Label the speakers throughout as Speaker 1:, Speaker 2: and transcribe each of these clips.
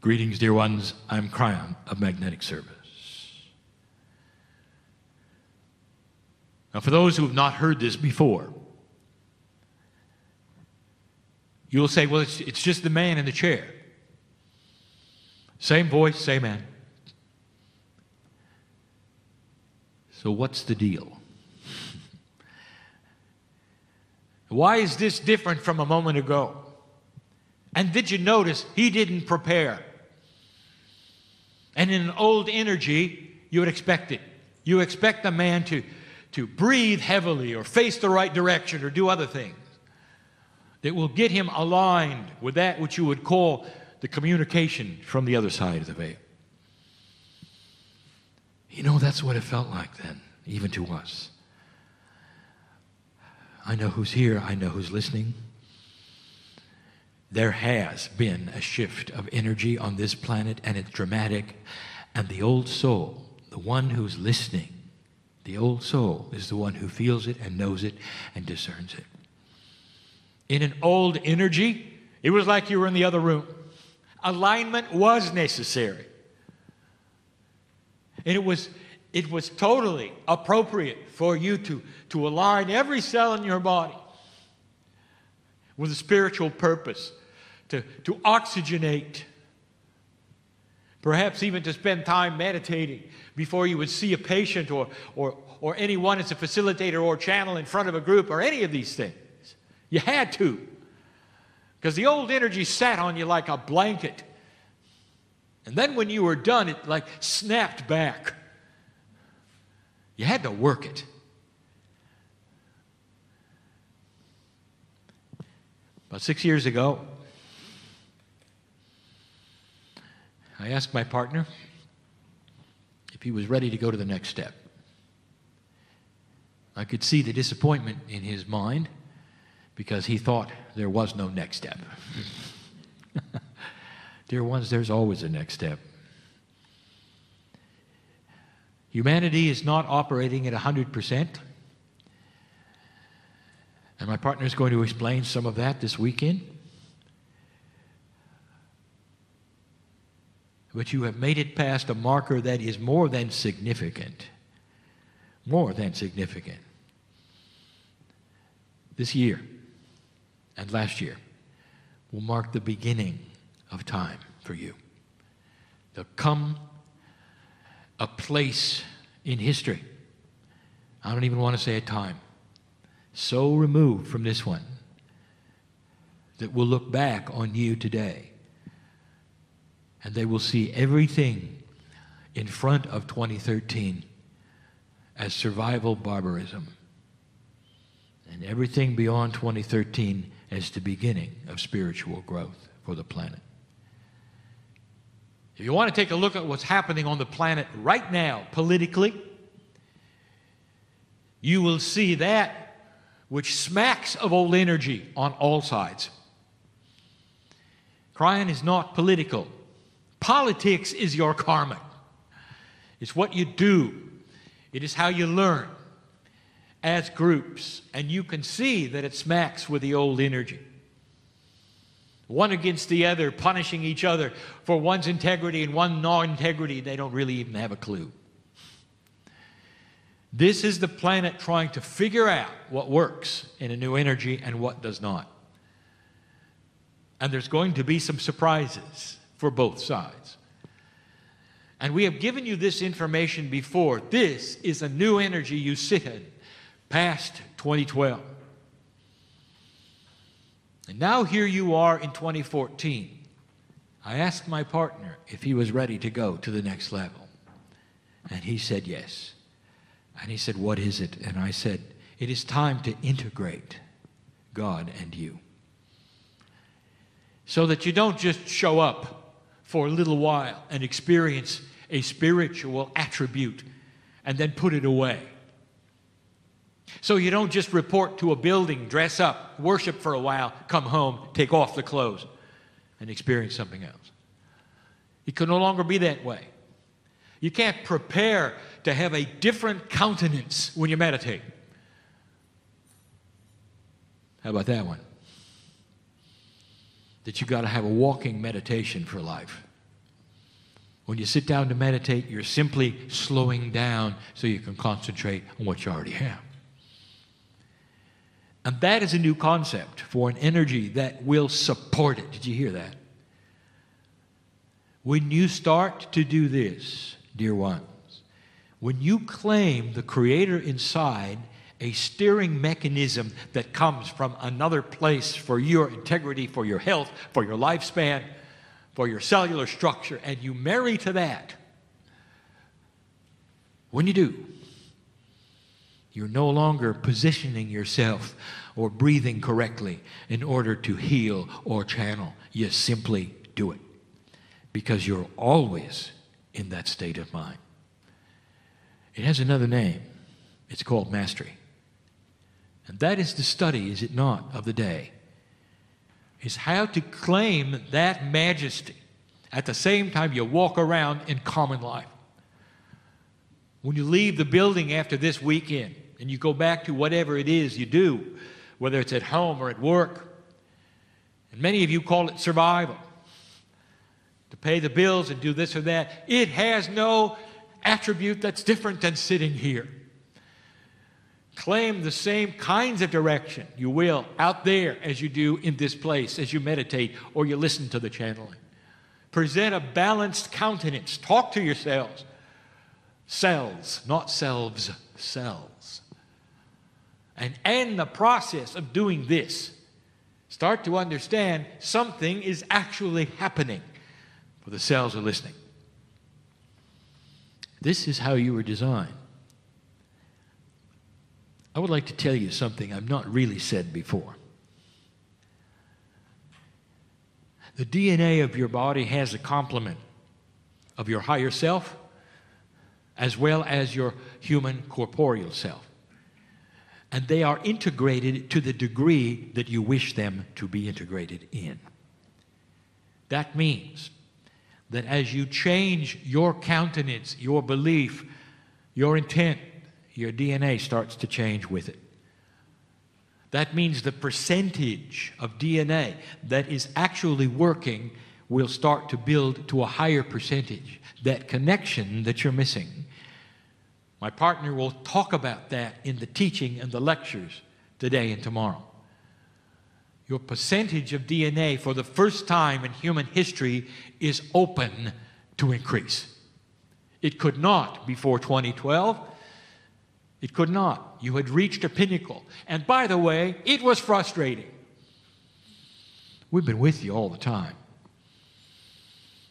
Speaker 1: Greetings, dear ones. I'm Kryon of Magnetic Service. Now, for those who have not heard this before, you'll say, well, it's just the man in the chair. Same voice, same man. So what's the deal? Why is this different from a moment ago? And did you notice he didn't prepare? And in an old energy, you would expect it. You expect a man to breathe heavily or face the right direction or do other things that will get him aligned with that which you would call the communication from the other side of the veil. You know, that's what it felt like then, even to us. I know who's here. I know who's listening. There has been a shift of energy on this planet, and it's dramatic. And the old soul, the one who's listening, the old soul is the one who feels it and knows it and discerns it. In an old energy, it was like you were in the other room. Alignment was necessary. And it was totally appropriate for you to align every cell in your body with a spiritual purpose, to oxygenate, perhaps even to spend time meditating before you would see a patient or anyone as a facilitator or channel in front of a group or any of these things. You had to, because the old energy sat on you like a blanket. And then when you were done, it like snapped back. You had to work it. About 6 years ago, I asked my partner if he was ready to go to the next step. I could see the disappointment in his mind because he thought there was no next step. Dear ones, there's always a next step. Humanity is not operating at 100%. And my partner is going to explain some of that this weekend. But you have made it past a marker that is more than significant. More than significant. This year and last year will mark the beginning of time for you. There'll come a place in history, I don't even want to say a time, so removed from this one that will look back on you today and they will see everything in front of 2013 as survival barbarism and everything beyond 2013 as the beginning of spiritual growth for the planet. If you want to take a look at what's happening on the planet right now, politically, you will see that which smacks of old energy on all sides. Kryon is not political. Politics is your karma. It's what you do. It is how you learn as groups. And you can see that it smacks with the old energy. One against the other, punishing each other for one's integrity and one non-integrity. They don't really even have a clue. This is the planet trying to figure out what works in a new energy and what does not. And there's going to be some surprises for both sides. And we have given you this information before. This is a new energy you sit in past 2012. And now here you are in 2014. I asked my partner if he was ready to go to the next level. And he said yes. And he said, what is it? And I said, it is time to integrate God and you. So that you don't just show up for a little while and experience a spiritual attribute and then put it away. So you don't just report to a building, dress up, worship for a while, come home, take off the clothes, and experience something else. It can no longer be that way. You can't prepare to have a different countenance when you meditate. How about that one? That you got to have a walking meditation for life. When you sit down to meditate, you're simply slowing down so you can concentrate on what you already have. And that is a new concept for an energy that will support it. Did you hear that? When you start to do this, dear ones, when you claim the Creator inside, a steering mechanism that comes from another place for your integrity, for your health, for your lifespan, for your cellular structure, and you marry to that, when you do, you're no longer positioning yourself or breathing correctly in order to heal or channel. You simply do it because you're always in that state of mind. It has another name. It's called mastery. And that is the study, is it not, of the day. Is how to claim that majesty at the same time you walk around in common life. When you leave the building after this weekend and you go back to whatever it is you do, whether it's at home or at work, and many of you call it survival, to pay the bills and do this or that, it has no attribute that's different than sitting here. Claim the same kinds of direction you will out there as you do in this place, as you meditate or you listen to the channeling. Present a balanced countenance. Talk to yourselves. Selves, not selves, selves. And in the process of doing this, start to understand something is actually happening. For the cells are listening. This is how you were designed. I would like to tell you something I've not really said before. The DNA of your body has a complement of your higher self as well as your human corporeal self. And they are integrated to the degree that you wish them to be integrated in. That means that as you change your countenance, your belief, your intent, your DNA starts to change with it. That means the percentage of DNA that is actually working will start to build to a higher percentage. That connection that you're missing. My partner will talk about that in the teaching and the lectures today and tomorrow. Your percentage of DNA for the first time in human history is open to increase. It could not before 2012. It could not. You had reached a pinnacle. And by the way, it was frustrating. We've been with you all the time.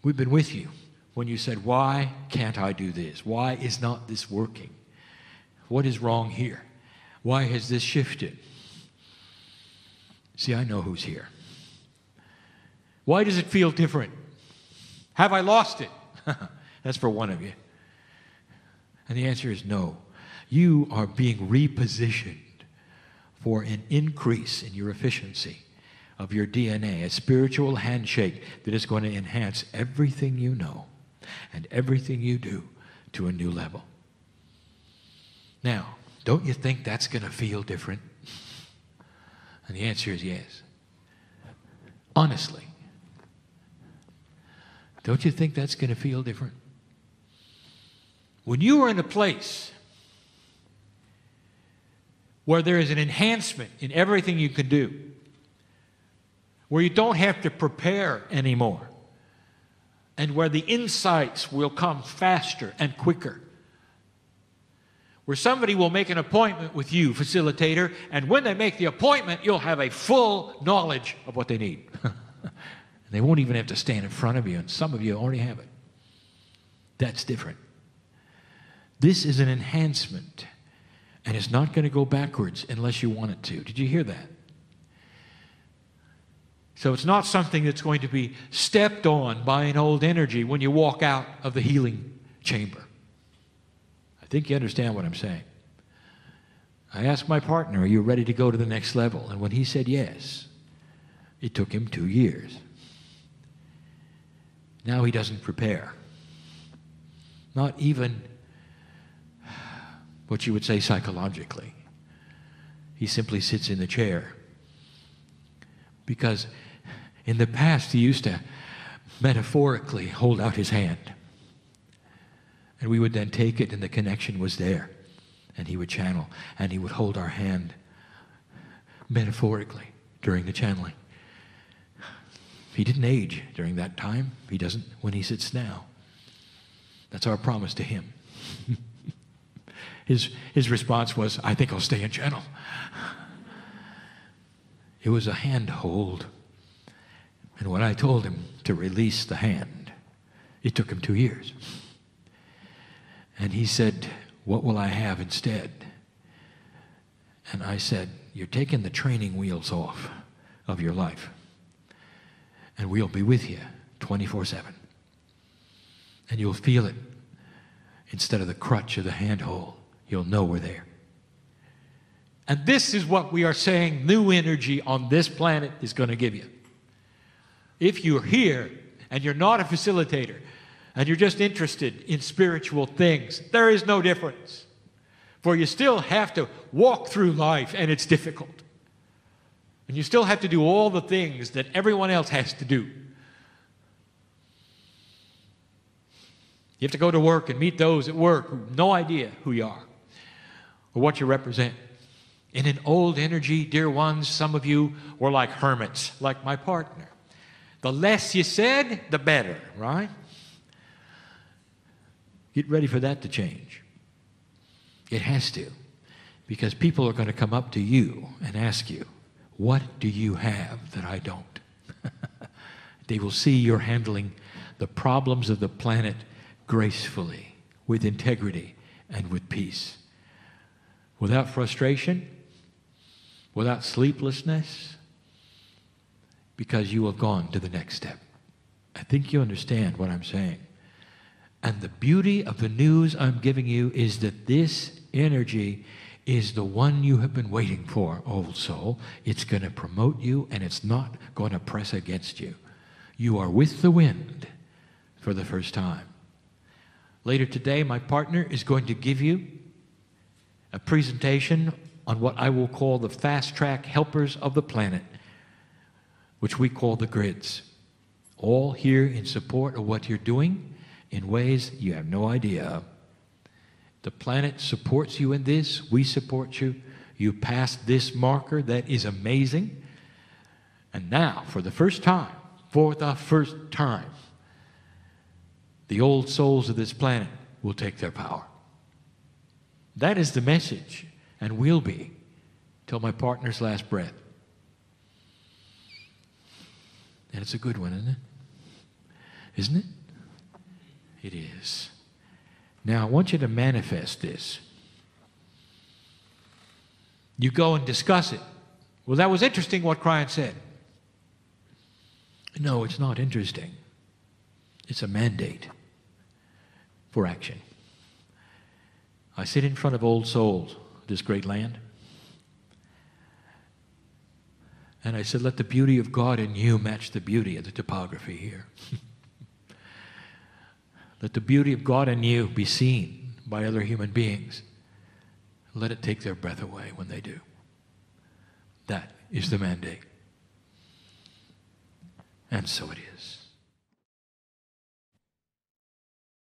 Speaker 1: We've been with you when you said, why can't I do this? Why is not this working? What is wrong here? Why has this shifted? See, I know who's here. Why does it feel different? Have I lost it? That's for one of you. And the answer is no. You are being repositioned for an increase in your efficiency of your DNA, a spiritual handshake that is going to enhance everything you know and everything you do to a new level. Now, don't you think that's going to feel different? And the answer is yes. Honestly. Don't you think that's going to feel different? When you are in a place where there is an enhancement in everything you can do, where you don't have to prepare anymore, and where the insights will come faster and quicker, where somebody will make an appointment with you, facilitator, and when they make the appointment, you'll have a full knowledge of what they need. And they won't even have to stand in front of you, and some of you already have it. That's different. This is an enhancement, and it's not going to go backwards unless you want it to. Did you hear that? So it's not something that's going to be stepped on by an old energy when you walk out of the healing chamber. I think you understand what I'm saying. I asked my partner, are you ready to go to the next level? And when he said yes, it took him 2 years. Now he doesn't prepare. Not even what you would say psychologically. He simply sits in the chair. Because in the past he used to metaphorically hold out his hand. And we would then take it, and the connection was there. And he would channel, and he would hold our hand metaphorically during the channeling. He didn't age during that time. He doesn't when he sits now. That's our promise to him. His response was, I think I'll stay and channel. It was a handhold. And when I told him to release the hand, it took him 2 years. And he said, what will I have instead? And I said, you're taking the training wheels off of your life. And we'll be with you 24/7. And you'll feel it. Instead of the crutch or the handhold, you'll know we're there. And this is what we are saying new energy on this planet is going to give you. If you're here and you're not a facilitator and you're just interested in spiritual things, there is no difference. For you still have to walk through life, and it's difficult. And you still have to do all the things that everyone else has to do. You have to go to work and meet those at work who have no idea who you are or what you represent. In an old energy, dear ones, some of you were like hermits, like my partner. The less you said, the better, right? Get ready for that to change. It has to, because people are going to come up to you and ask you, what do you have that I don't? They will see you're handling the problems of the planet gracefully, with integrity, and with peace. Without frustration, without sleeplessness, because you have gone to the next step. I think you understand what I'm saying. And the beauty of the news I'm giving you is that this energy is the one you have been waiting for, old soul. It's going to promote you, and it's not going to press against you. You are with the wind for the first time. Later today, my partner is going to give you a presentation on what I will call the fast-track helpers of the planet, which we call the grids. All here in support of what you're doing in ways you have no idea of. The planet supports you in this. We support you. You passed this marker. That is amazing. And now, for the first time, the old souls of this planet will take their power. That is the message, and will be till my partner's last breath. And it's a good one, isn't it? Isn't it? It is. Now, I want you to manifest this. You go and discuss it. Well, that was interesting what Kryon said. No, it's not interesting. It's a mandate for action. I sit in front of old souls, this great land, and I said, let the beauty of God in you match the beauty of the topography here. Let the beauty of God in you be seen by other human beings. Let it take their breath away when they do. That is the mandate. And so it is.